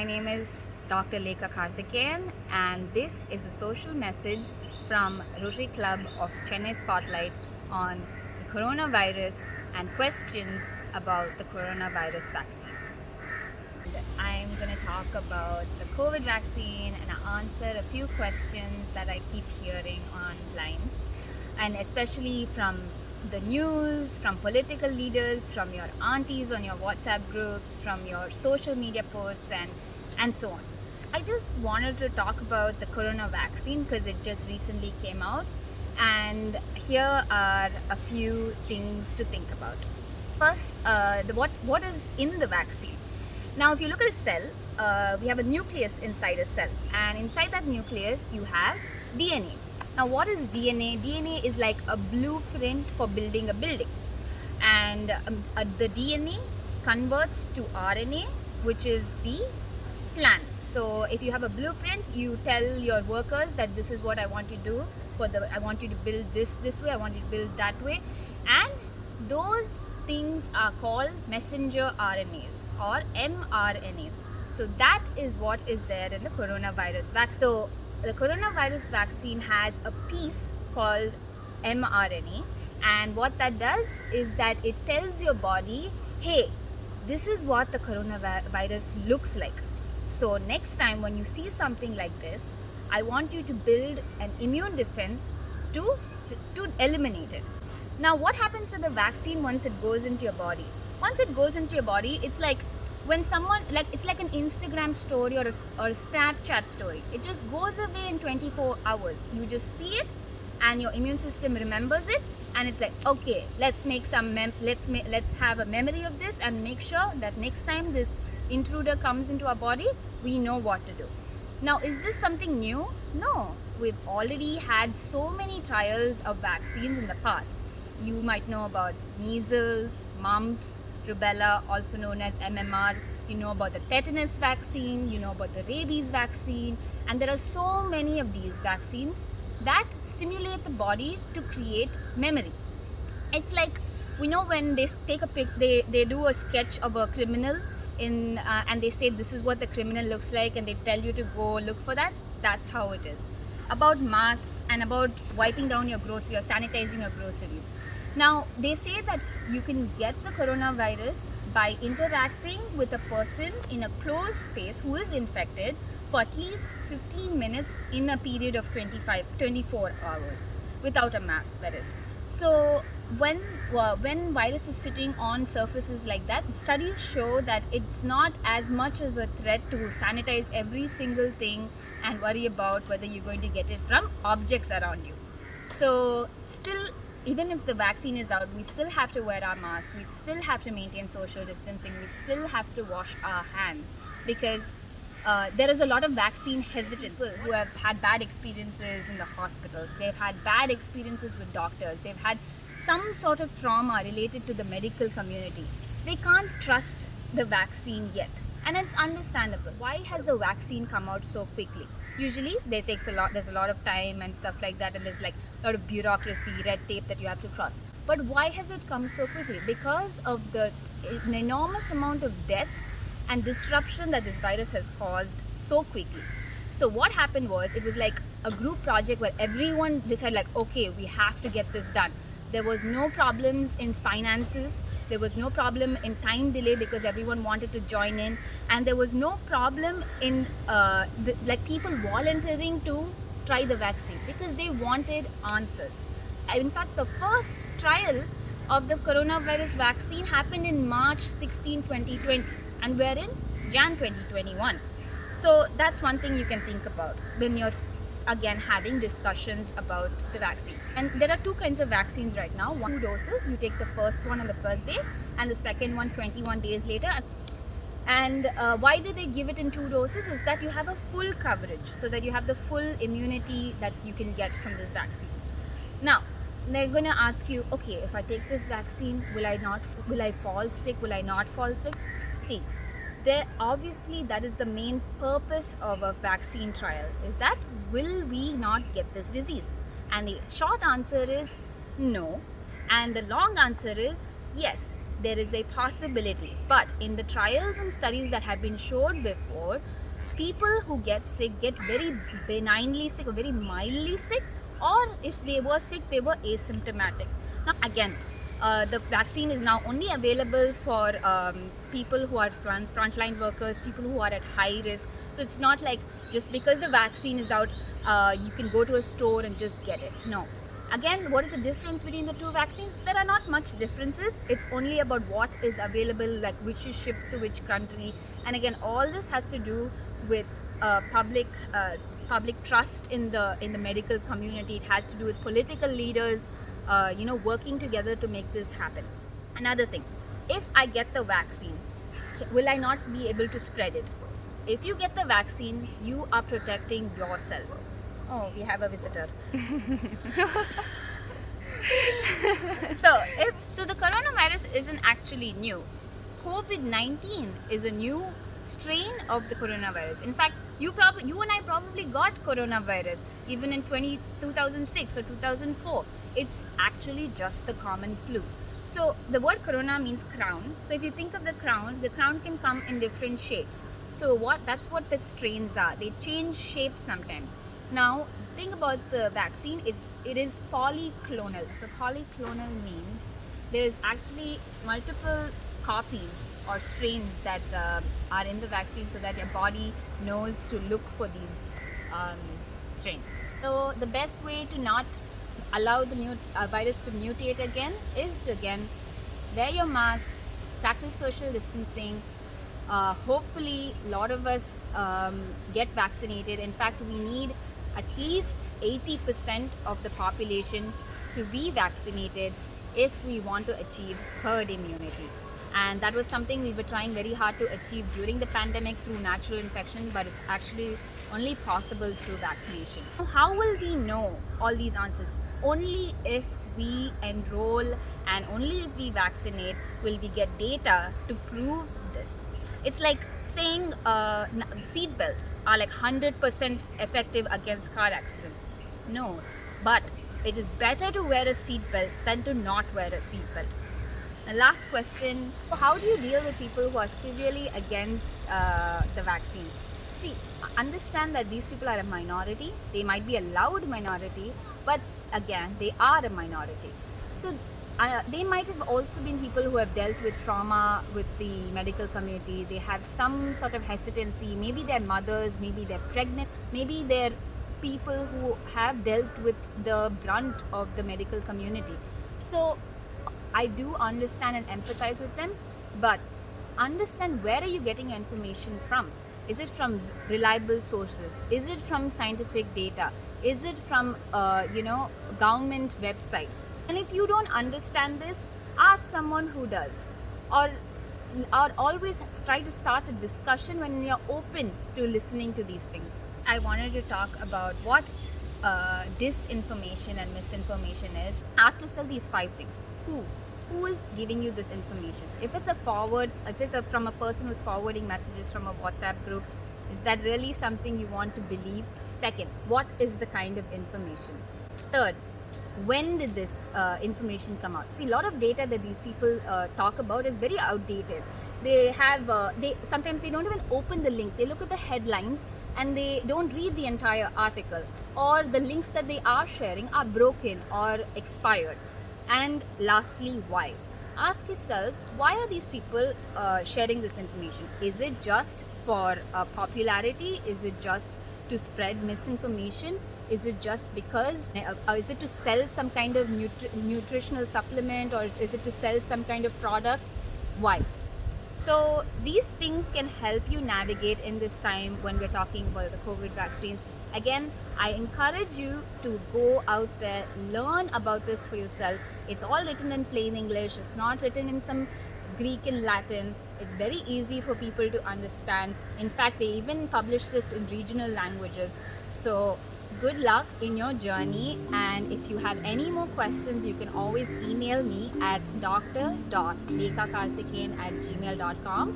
My name is Dr. Lekhakarthikeyan, and this is a social message from Rotary Club of Chennai Spotlight on the coronavirus and questions about the coronavirus vaccine. I'm going to talk about the COVID vaccine and answer a few questions that I keep hearing online, and especially from the news, from political leaders, from your aunties on your WhatsApp groups, from your social media posts, and so on. I just wanted to talk about the corona vaccine because it just recently came out, and here are a few things to think about. First, what is in the vaccine? Now, if you look at a cell, we have a nucleus inside a cell, and inside that nucleus you have DNA. Now, what is DNA? DNA is like a blueprint for building a building, and the DNA converts to RNA, which is the plan. So if you have a blueprint, you tell your workers that this is what I want you to do. I want you to build this way, I want you to build that way, and those things are called messenger RNAs or mRNAs. So that is what is there in the coronavirus vaccine. So the coronavirus vaccine has a piece called mRNA, and what that does is that it tells your body, hey, this is what the coronavirus looks like. So next time when you see something like this, I want you to build an immune defense to eliminate it. Now, what happens to the vaccine once it goes into your body? Once it goes into your body, it's like when someone, it's like an Instagram story or a Snapchat story. It just goes away in 24 hours. You just see it, and your immune system remembers it, and it's like, okay, let's have a memory of this and make sure that next time this intruder comes into our body, we know what to do. Now, is this something new? No, we've already had so many trials of vaccines in the past. You might know about measles, mumps, rubella, also known as MMR. You know about the tetanus vaccine, you know about the rabies vaccine, and there are so many of these vaccines that stimulate the body to create memory. It's like, we know when they take a pic, they do a sketch of a criminal and they say this is what the criminal looks like, and they tell you to go look for that. That's how it is. About masks and about wiping down your groceries or sanitizing your groceries. Now, they say that you can get the coronavirus by interacting with a person in a closed space who is infected for at least 15 minutes in a period of 24 hours without a mask, that is. So when virus is sitting on surfaces like that, studies show that it's not as much as a threat to sanitize every single thing and worry about whether you're going to get it from objects around you. So still, even if the vaccine is out, we still have to wear our masks, we still have to maintain social distancing, we still have to wash our hands, because there is a lot of vaccine hesitant people who have had bad experiences in the hospitals. They've had bad experiences with doctors. They've had some sort of trauma related to the medical community. They can't trust the vaccine yet, and it's understandable. Why has the vaccine come out so quickly? Usually there's a lot of time and stuff like that, and there's like a lot of bureaucracy, red tape that you have to cross. But why has it come so quickly? Because of an enormous amount of death and disruption that this virus has caused so quickly. So what happened was, it was like a group project where everyone decided, like, okay, we have to get this done. There was no problems in finances, there was no problem in time delay because everyone wanted to join in, and there was no problem in people volunteering to try the vaccine because they wanted answers. In fact, the first trial of the coronavirus vaccine happened in March 16, 2020, and we're in Jan 2021. So that's one thing you can think about when you're again having discussions about the vaccine. And there are two kinds of vaccines right now. 2 doses, you take the first one on the first day and the second one 21 days later. And why do they give it in 2 doses? Is that you have a full coverage, so that you have the full immunity that you can get from this vaccine. Now, they're going to ask you, okay, if I take this vaccine, will I fall sick? Will I not fall sick? See, obviously that is the main purpose of a vaccine trial, is that will we not get this disease? And the short answer is no, and the long answer is yes. there is a possibility. But in the trials and studies that have been showed before, people who get sick get very benignly sick or very mildly sick, or if they were sick, they were asymptomatic. Now again, the vaccine is now only available for people who are frontline workers, people who are at high risk. So it's not like just because the vaccine is out, you can go to a store and just get it. No. Again, what is the difference between the two vaccines? There are not much differences. It's only about what is available, like which is shipped to which country. And again, all this has to do with public trust in the medical community. It has to do with political leaders, working together to make this happen. Another thing, if I get the vaccine, will I not be able to spread it? If you get the vaccine, you are protecting yourself. Oh, we have a visitor. So the coronavirus isn't actually new. COVID-19 is a new strain of the coronavirus. In fact, you and I probably got coronavirus even in 2006 or 2004. It's actually just the common flu. So the word corona means crown. So if you think of the crown can come in different shapes. So that's what the strains are. They change shape sometimes. Now, think about the vaccine. It is polyclonal. So polyclonal means there is actually multiple copies or strains that are in the vaccine, so that your body knows to look for these strains. So the best way to not allow the virus to mutate again is to again wear your mask, practice social distancing. Hopefully a lot of us get vaccinated. In fact, we need at least 80% of the population to be vaccinated if we want to achieve herd immunity. And that was something we were trying very hard to achieve during the pandemic through natural infection, but it's actually only possible through vaccination. How will we know all these answers? Only if we enroll and only if we vaccinate will we get data to prove this. It's like saying seat belts are like 100% effective against car accidents. No, but it is better to wear a seat belt than to not wear a seat belt. The last question, how do you deal with people who are severely against the vaccines? See, understand that these people are a minority. They might be a loud minority, but again, they are a minority. So they might have also been people who have dealt with trauma with the medical community. They have some sort of hesitancy. Maybe they're mothers, maybe they're pregnant, maybe they're people who have dealt with the brunt of the medical community. So I do understand and empathize with them, but understand, where are you getting your information from? Is it from reliable sources? Is it from scientific data? Is it from government websites? And if you don't understand this, ask someone who does, or always try to start a discussion when you're open to listening to these things. I wanted to talk about what disinformation and misinformation is. Ask yourself these 5 things. Who is giving you this information? If it's from a person who's forwarding messages from a WhatsApp group, is that really something you want to believe? Second, what is the kind of information? Third, when did this information come out? See, a lot of data that these people talk about is very outdated. Sometimes they don't even open the link. They look at the headlines and they don't read the entire article, or the links that they are sharing are broken or expired. And lastly, why? Ask yourself, why are these people sharing this information? Is it just for popularity? Is it just to spread misinformation? Is it just because, is it to sell some kind of nutritional supplement, or is it to sell some kind of product? Why? So these things can help you navigate in this time when we're talking about the COVID vaccines. Again, I encourage you to go out there, learn about this for yourself. It's all written in plain English. It's not written in some Greek and Latin. It's very easy for people to understand. In fact, they even publish this in regional languages. So good luck in your journey, and if you have any more questions, you can always email me at dr.lekhakarthikeyan@gmail.com,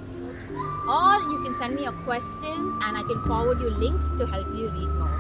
or you can send me your questions and I can forward you links to help you read more.